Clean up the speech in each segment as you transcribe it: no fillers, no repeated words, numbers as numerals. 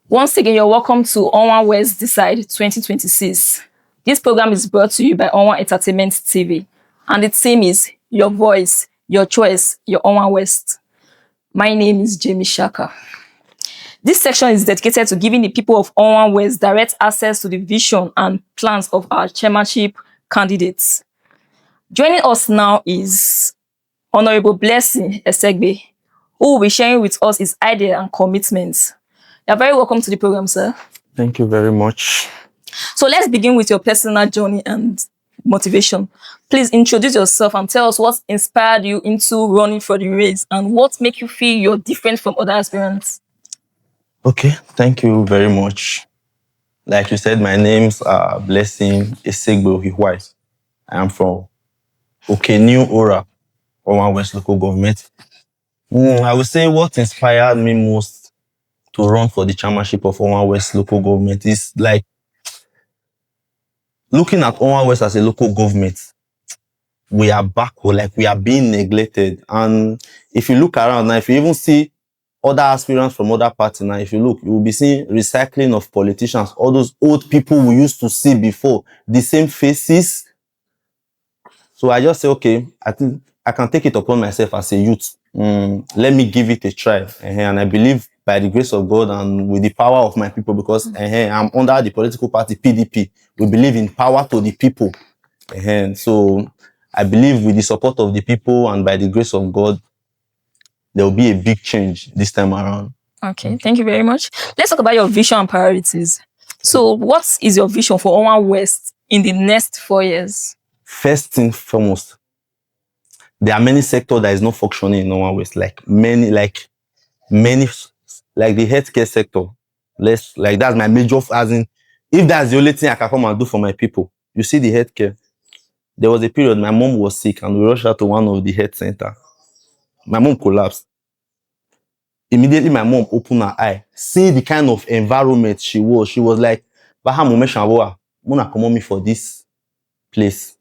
Once again, you're welcome to OWAN West Decide 2026. This program is brought to you by Owan Entertainment TV, and the theme is Your Voice, Your Choice, Your Owan West. My name is Jamie Shaka. This section is dedicated to giving the people of Owan West direct access to the vision and plans of our chairmanship candidates. Joining us now is Honorable Blessing Ehseigbe, who will be sharing with us his idea and commitments. You're very welcome to the program, sir. Thank you very much. So let's begin with your personal journey and motivation. Please introduce yourself and tell us what inspired you into running for the race and what makes you feel you're different from other aspirants. Okay, thank you very much. Like you said, my name's Blessing Ehseigbe OHIKHUAI. I am from New Ora, Owan West Local Government. I would say what inspired me most to run for the chairmanship of Owan West Local Government is like looking at Owan West as a local government. We are backward, like we are being neglected. And if you look around now, if you even see other aspirants from other parties now, if you look, you will be seeing recycling of politicians, all those old people we used to see before, the same faces. So I just say, okay, I think I can take it upon myself as a youth. Let me give it a try. And I believe by the grace of God and with the power of my people, because I'm under the political party PDP. We believe in power to the people. So I believe with the support of the people and by the grace of God, there will be a big change this time around. Okay, thank you very much. Let's talk about your vision and priorities. So what is your vision for Owan West in the next 4 years? First thing foremost, there are many sectors that is not functioning in Owan West, like many, like the healthcare sector. That's my major, as in, if that's the only thing I can come and do for my people. You see the healthcare. There was a period my mom was sick and we rushed her to one of the health center. My mom collapsed. Immediately my mom opened her eye, see the kind of environment she was like, Mona come on me for this place.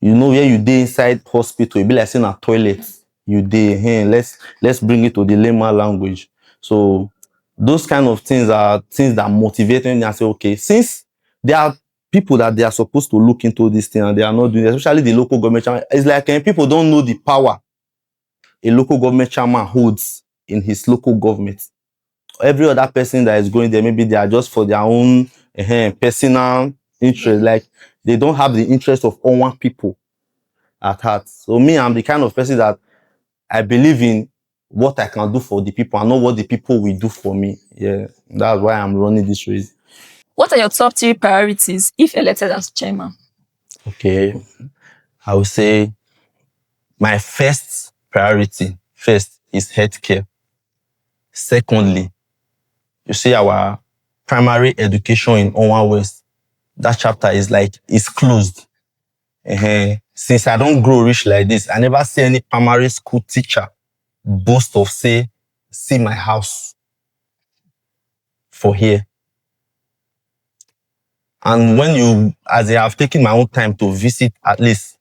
You know where you dey inside hospital, it be like saying a toilet. You dey, hey, let's bring it to the layman language. So those kind of things are things that motivate me and say, okay, since there are people that they are supposed to look into this thing and they are not doing it, especially the local government. It's like people don't know the power a local government chairman holds in his local government. Every other person that is going there, maybe they are just for their own personal interest. Like they don't have the interest of Owan people at heart. So me, I'm the kind of person that I believe in what I can do for the people and not what the people will do for me. Yeah, that's why I'm running this race. What are your top 3 priorities if elected as chairman? Okay, I would say my first priority is healthcare. Secondly, you see our primary education in Owan West, that chapter is closed. Since I don't grow rich like this, I never see any primary school teacher boast of say, see my house for here. And as I have taken my own time to visit at least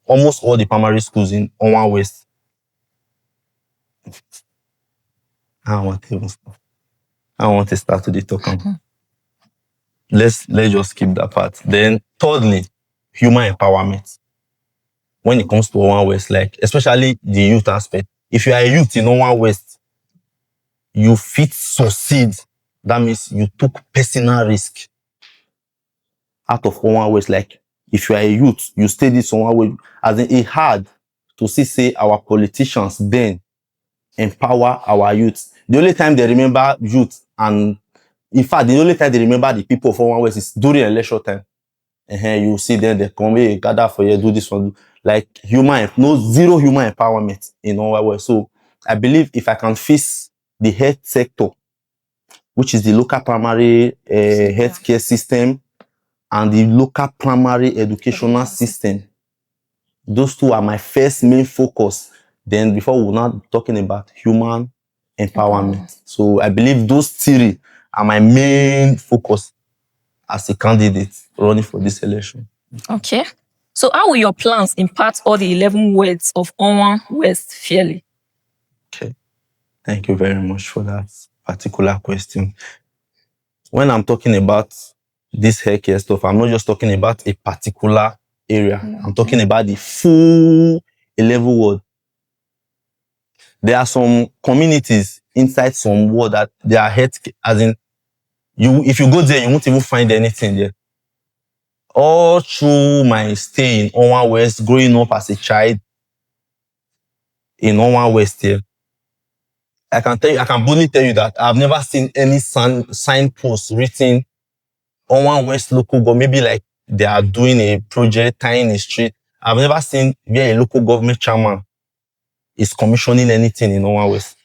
almost all the primary schools in Owan West, I don't want to start to the talk. Let's just skip that part. Then thirdly, human empowerment. When it comes to Owan West, like especially the youth aspect, if you are a youth in Owan West, you fit succeed. That means you took personal risk out of Owan West. Like if you are a youth, you stay this Owan West, as in it hard to see our politicians then empower our youth. The only time they remember youth, and in fact, the only time they remember the people of Owan West is during election time. You see them, they come, hey, gather for you, do this one. Like zero human empowerment in Owan West. So I believe if I can fix the health sector, which is the local primary healthcare system and the local primary educational system, those two are my first main focus. Then before we're not talking about human empowerment. So I believe those 3 are my main focus as a candidate running for this election. Okay. So how will your plans impact all the 11 words of Owan West fairly? Okay. Thank you very much for that particular question. When I'm talking about this haircare stuff, I'm not just talking about a particular area. I'm talking about the full 11 ward. There are some communities inside some ward that they are health, as in, if you go there, you won't even find anything there. All through my stay in Owan West, growing up as a child in Owan West here, I can boldly tell you that I've never seen any signpost written Owan West Local Government, maybe like they are doing a project tying a street. I've never seen where a local government chairman is commissioning anything in Owan West.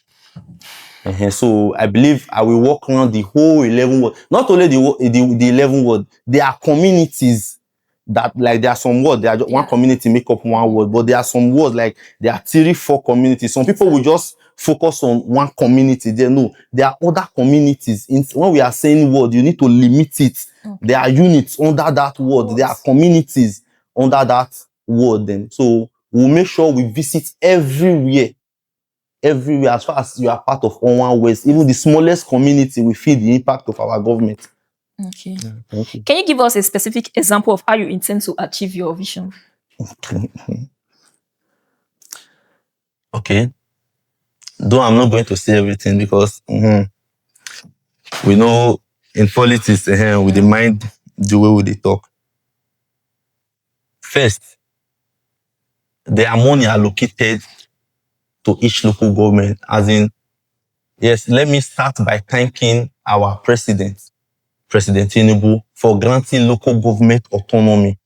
So I believe I will walk around the whole 11 ward. Not only the 11 ward, there are communities that, like, there are some wards, there are just one community make up one ward, but there are some wards, like there are 3-4 communities. Some people will just focus on one community. There are other communities. When we are saying ward, you need to limit it. There are units under that ward. There are communities under that ward. Then, so we'll make sure we visit everywhere, as far as you are part of Owan West. Even the smallest community will feel the impact of our government. Okay. Thank you. Can you give us a specific example of how you intend to achieve your vision? Okay. Though I'm not going to say everything, because we know in politics, we dey mind the way we talk. First, there are money allocated to each local government. As in, yes, let me start by thanking our President Tinubu, for granting local government autonomy.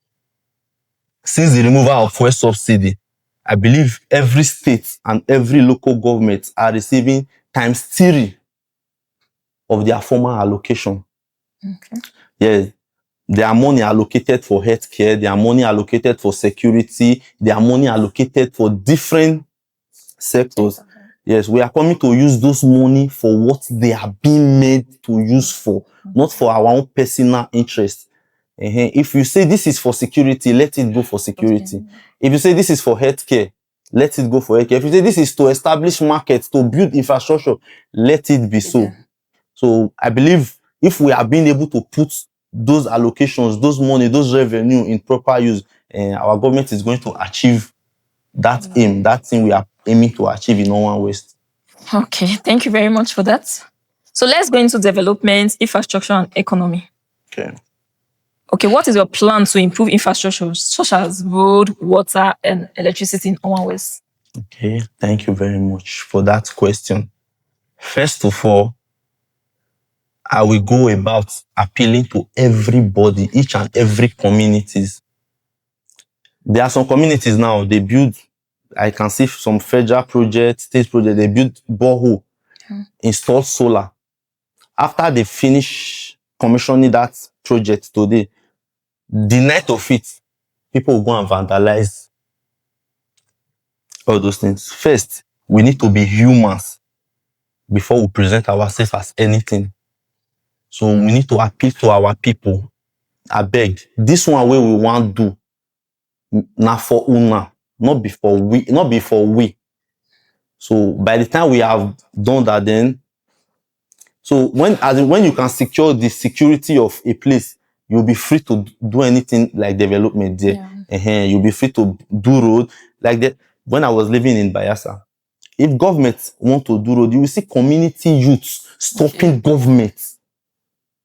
Since the removal of fuel subsidy, I believe every state and every local government are receiving ×3 of their former allocation. Okay. Yes, there are money allocated for healthcare, there are money allocated for security, there are money allocated for different sectors. Okay. Yes, we are coming to use those money for what they are being made to use for, not for our own personal interest. If you say this is for security, let it go for security. Okay. If you say this is for healthcare, let it go for healthcare. If you say this is to establish markets, to build infrastructure, let it be so. So I believe if we are being able to put those allocations, those money, those revenue in proper use, our government is going to achieve that aim, that thing we are aiming to achieve in Owan West. Okay, thank you very much for that. So let's go into development, infrastructure, and economy. Okay, what is your plan to improve infrastructure such as road, water, and electricity in Owan West? Okay, thank you very much for that question. First of all, I will go about appealing to everybody, each and every communities. There are some communities now, they build, I can see some federal projects, state projects, they build borehole, install solar. After they finish commissioning that project today, the night of it, people will go and vandalize all those things. First, we need to be humans before we present ourselves as anything. So we need to appeal to our people. I beg, this one way we want to do, now for una, not before we. So by the time we have done that, then, so when you can secure the security of a place, you'll be free to do anything like development there. You'll be free to do road like that. When I was living in Bayelsa, if government want to do road, you will see community youths stopping government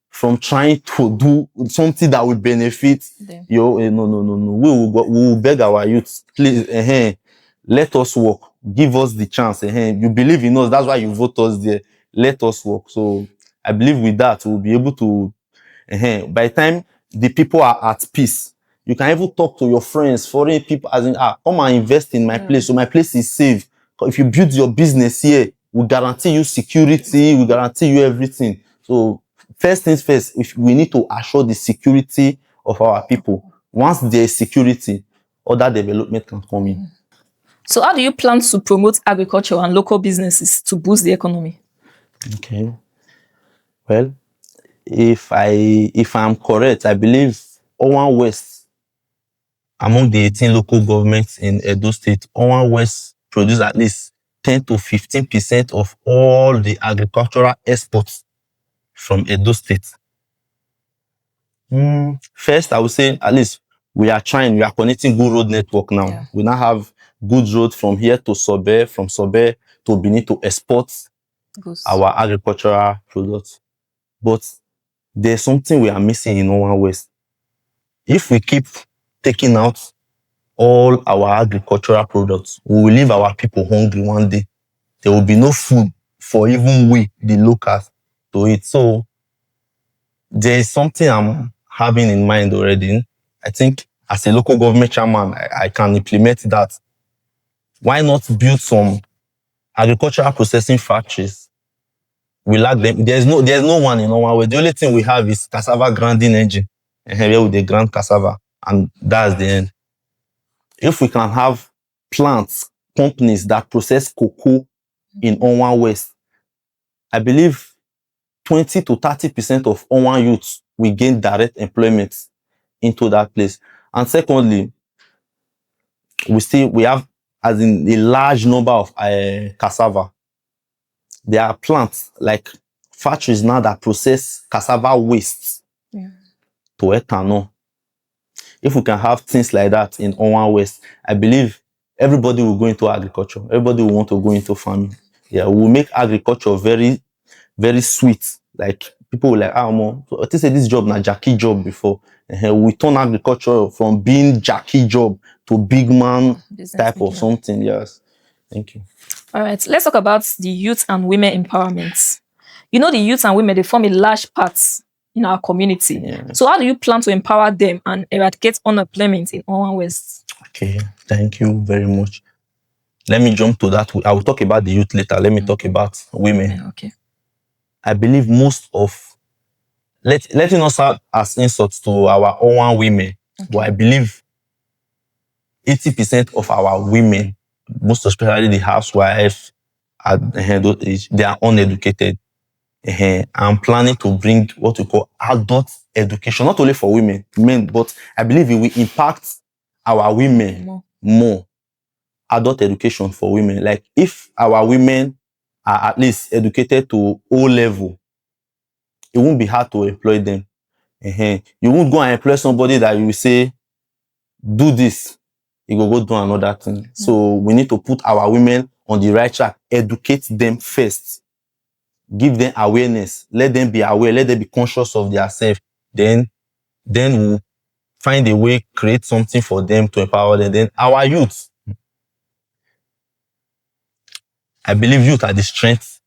from trying to do something that will benefit no. We will beg our youths, please, let us work. Give us the chance. You believe in us, that's why you vote us there. Let us work. So I believe with that, we'll be able to, by the time the people are at peace, you can even talk to your friends, foreign people, as in, come and invest in my place. So my place is safe. If you build your business here, we guarantee you security, we guarantee you everything. So first things first, if we need to assure the security of our people. Once there is security, other development can come in. So how do you plan to promote agriculture and local businesses to boost the economy? Okay. Well, if I'm correct, I believe Owan West, among the 18 local governments in Edo State, Owan West produce at least 10 to 15% of all the agricultural exports from Edo State. First, I would say at least we are connecting good road network now. Yeah. We now have good road from here to Sobe, from Sobe to Benin to export our agricultural products. But there's something we are missing in Owan West. If we keep taking out all our agricultural products, we will leave our people hungry one day. There will be no food for even we, the locals, to eat. So there is something I'm having in mind already. I think as a local government chairman, I can implement that. Why not build some agricultural processing factories? We lack them. There's no one in Owan West. The only thing we have is cassava grinding engine. Where we they grind cassava, and that's the end. If we can have plants, companies that process cocoa in Owan West, I believe 20 to 30% of Owan youths will gain direct employment into that place. And secondly, we have as in a large number of cassava. There are plants like factories now that process cassava waste to ethanol. If we can have things like that in Owan West, I believe everybody will go into agriculture. Everybody will want to go into farming. Yeah, we will make agriculture very, very sweet. Like people will like, so I say this job na Jackie job before. We turn agriculture from being Jackie job to big man type of something. Yes. Thank you. All right, let's talk about the youth and women empowerment. You know, the youth and women, they form a large part in our community. Yes. So how do you plan to empower them and eradicate unemployment in Owan West? Okay, thank you very much. Let me jump to that. I will talk about the youth later. Let me talk about women. Okay. I believe most of, letting us serve as insults to our Owan women, but I believe 80% of our women, most especially the housewives at those age, they are uneducated. I'm planning to bring what we call adult education, not only for women, men, but I believe it will impact our women more. Adult education for women. Like if our women are at least educated to O level, it won't be hard to employ them. You won't go and employ somebody that you will say, do this, you go do another thing. So we need to put our women on the right track, educate them first, give them awareness, let them be aware, let them be conscious of themselves. Then we'll find a way, create something for them to empower them. Then our youth, I believe youth are the strength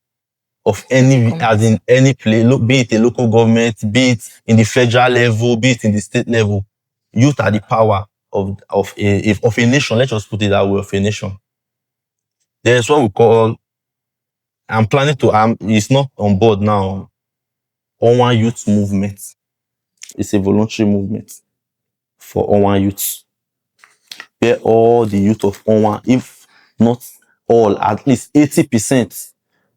of any, as in any place, be it a local government, be it in the federal level, be it in the state level. Youth are the power of a nation. Let's just put it that way, of a nation. There's what we call, I'm planning to, it's not on board now, Owan Youth Movement. It's a voluntary movement for Owan youths, where all the youth of Owan, if not all, at least 80%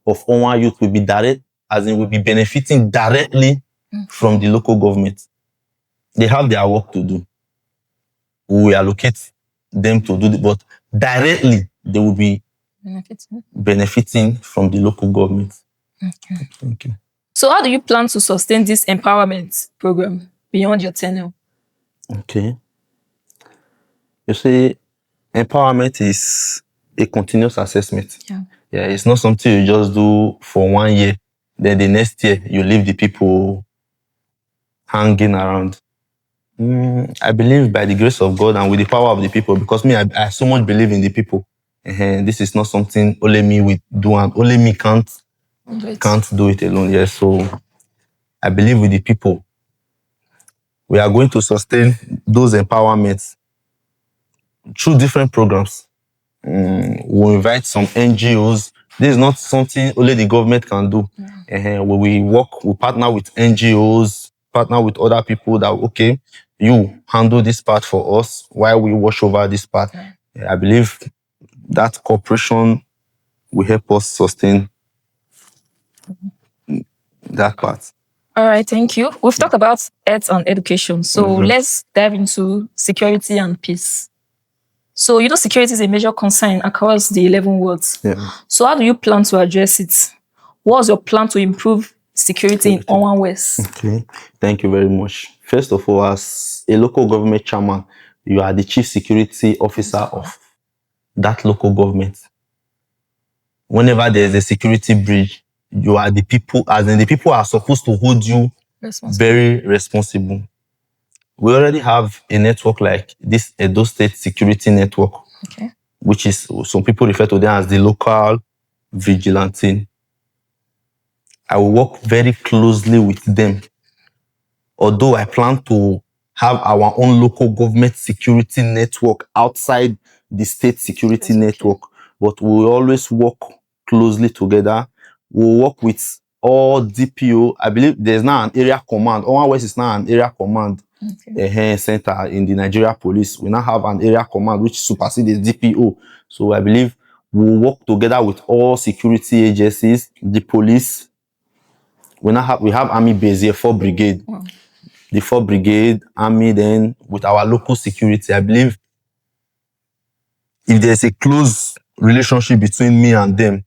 of Owan youth will be direct, as in will be benefiting directly from the local government. They have their work to do. We allocate them to do it, but directly they will be benefiting from the local government. Okay. Thank you. So how do you plan to sustain this empowerment program beyond your tenure? Okay. You see, empowerment is a continuous assessment. Yeah, it's not something you just do for 1 year. Then the next year, you leave the people hanging around. I believe by the grace of God and with the power of the people, because me, I so much believe in the people. This is not something only me will do, and only me can't do it alone. Yes, so I believe with the people. We are going to sustain those empowerments through different programs. We'll invite some NGOs. This is not something only the government can do. We partner with NGOs, partner with other people that, okay, you handle this part for us while we watch over this part. I believe that cooperation will help us sustain that part. All right, thank you. We've talked about health and education. So let's dive into security and peace. So, security is a major concern across the 11 wards. Yeah. So, how do you plan to address it? What's your plan to improve security in Owan West? Okay, thank you very much. First of all, as a local government chairman, you are the chief security officer of that local government. Whenever there's a security breach, you are the people, as in the people are supposed to hold you very responsible. We already have a network like this Edo State Security Network, Okay. which is, some people refer to them as the local vigilante. I will work very closely with them. Although I plan to have our own local government security network outside the state security network, but we will always work closely together. We'll work with all DPO. I believe there's now an area command. Owan West is now an area command center in the Nigeria police. We now have an area command which supersedes DPO. So I believe we'll work together with all security agencies, the police. We have army base here, 4 brigade. Wow. The 4 brigade, army, then with our local security. I believe if there's a close relationship between me and them,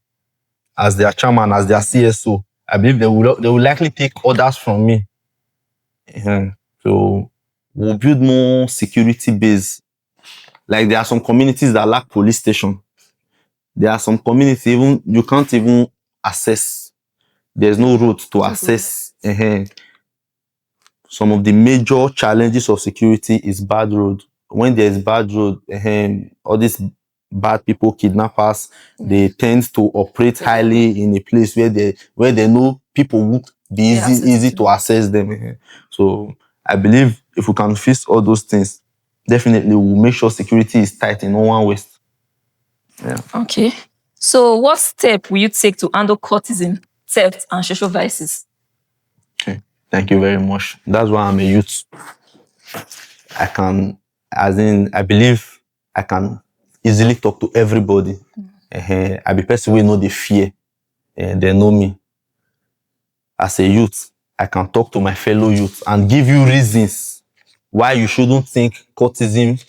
as their chairman, as their CSO, I believe they will likely take orders from me. So we'll build more security base. Like there are some communities that lack police station. There are some communities even you can't even access. There's no road to access. Some of the major challenges of security is bad road. When there's bad road, all these bad people, kidnappers, they tend to operate highly in a place where they know people would be easy to access them. So I believe if we can fix all those things, definitely we'll make sure security is tight in Owan West. Yeah. Okay. So what step will you take to handle courtesan, theft, and social vices? Okay. Thank you very much. That's why I'm a youth. I believe I can easily talk to everybody. I be person who know the fear. They know me. As a youth, I can talk to my fellow youth and give you reasons why you shouldn't think courtesan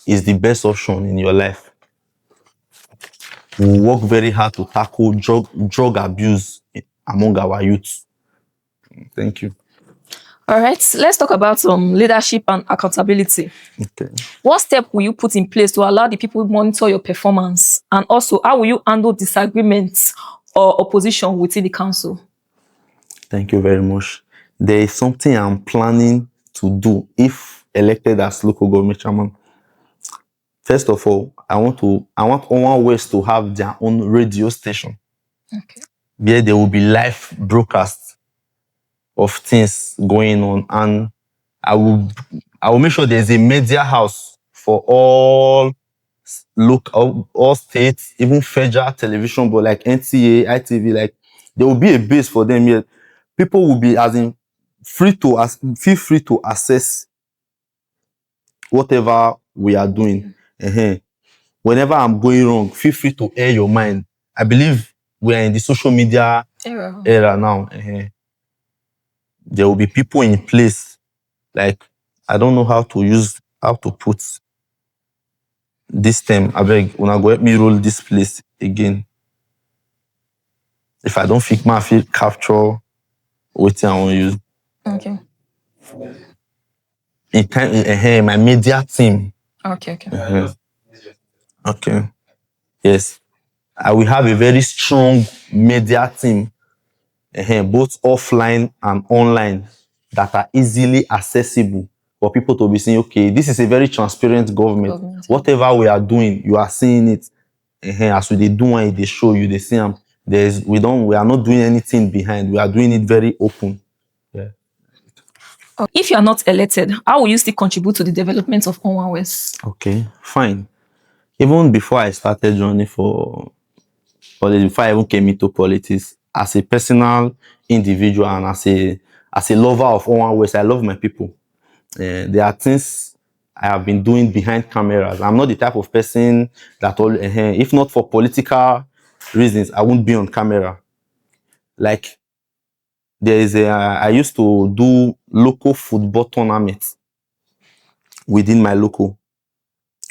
is the best option in your life. We work very hard to tackle drug abuse among our youth. Thank you. All right, let's talk about leadership and accountability. Okay. What step will you put in place to allow the people to monitor your performance? And also, how will you handle disagreements or opposition within the council? Thank you very much. There is something I'm planning to do if elected as local government chairman. First of all, I want Owan West to have their own radio station. Okay. Where there will be live broadcasts of things going on, and I will make sure there's a media house for all local, all states, even federal television, but like NTA, ITV, like there will be a base for them here. People will be feel free to access whatever we are doing. Whenever I'm going wrong, feel free to air your mind. I believe we are in the social media era now. There will be people in place. Like, I don't know how to put this term. I beg, when I go help me roll this place again. If I don't feel capture what I want to use. Okay. In time, my media team. Okay. Okay. Yes. I will have a very strong media team, both offline and online, that are easily accessible for people to be saying, okay, this is a very transparent government. Whatever we are doing, you are seeing it. As we do it, they show you, they see them. We are not doing anything behind. We are doing it very open. Yeah. If you are not elected, how will you still contribute to the development of Owan West? Okay, fine. Even before I started journey for politics, before I even came into politics, as a personal individual and as a lover of Owan West, I love my people. There are things I have been doing behind cameras. I'm not the type of person that, if not for political reasons, I won't be on camera. Like, I used to do local football tournaments within my local.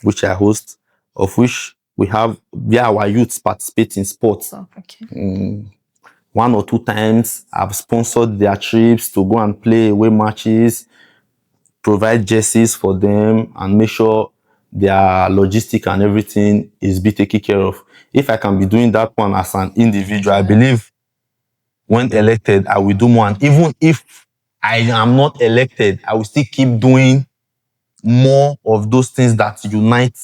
which I host, of which we have where our youths participate in sports. Oh, okay. 1 or 2 times I've sponsored their trips to go and play away matches, provide jerseys for them, and make sure their logistic and everything is be taken care of. If I can be doing that one as an individual, I believe when elected, I will do more. And even if I am not elected, I will still keep doing more of those things that unite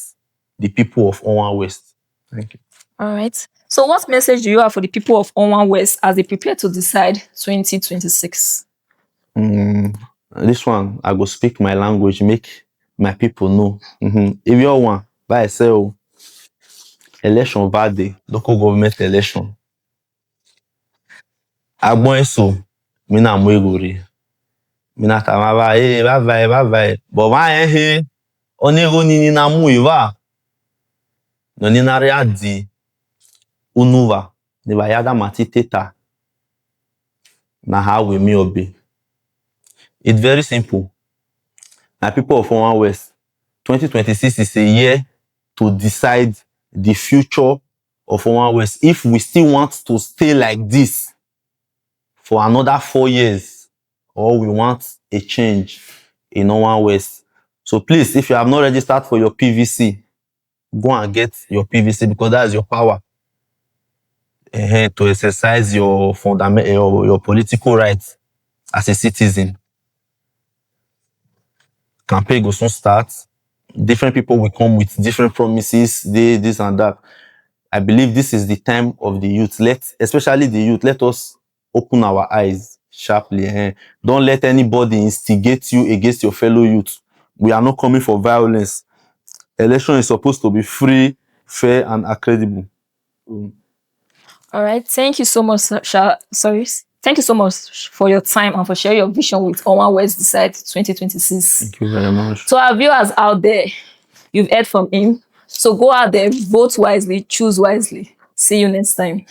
the people of Owan West. Thank you. All right. So what message do you have for the people of Owan West as they prepare to decide 2026? This one, I go speak my language, make my people know. If you want, by say, election bad day, local government election. Agbon eso, mina mwegori. Mina tamava, bye. But why he, oniro nini na muiva. No nina readi, unuva. Neba yada mati teta. Na how we me obe. It's very simple. My people of Owan West, 2026 is a year to decide the future of Owan West. If we still want to stay like this for another 4 years, or we want a change in Owan West. So please, if you have not registered for your PVC, go and get your PVC because that is your power to exercise your fundamental, your political rights as a citizen. Campaign goes soon start. Different people will come with different promises, this and that. I believe this is the time of the youth. Especially the youth, let us open our eyes sharply. Don't let anybody instigate you against your fellow youth. We are not coming for violence. Election is supposed to be free, fair, and credible. All right. Thank you so much, Thank you so much for your time and for sharing your vision with Owan West Decide 2026. Thank you very much. To our viewers out there, you've heard from him. So go out there, vote wisely, choose wisely. See you next time.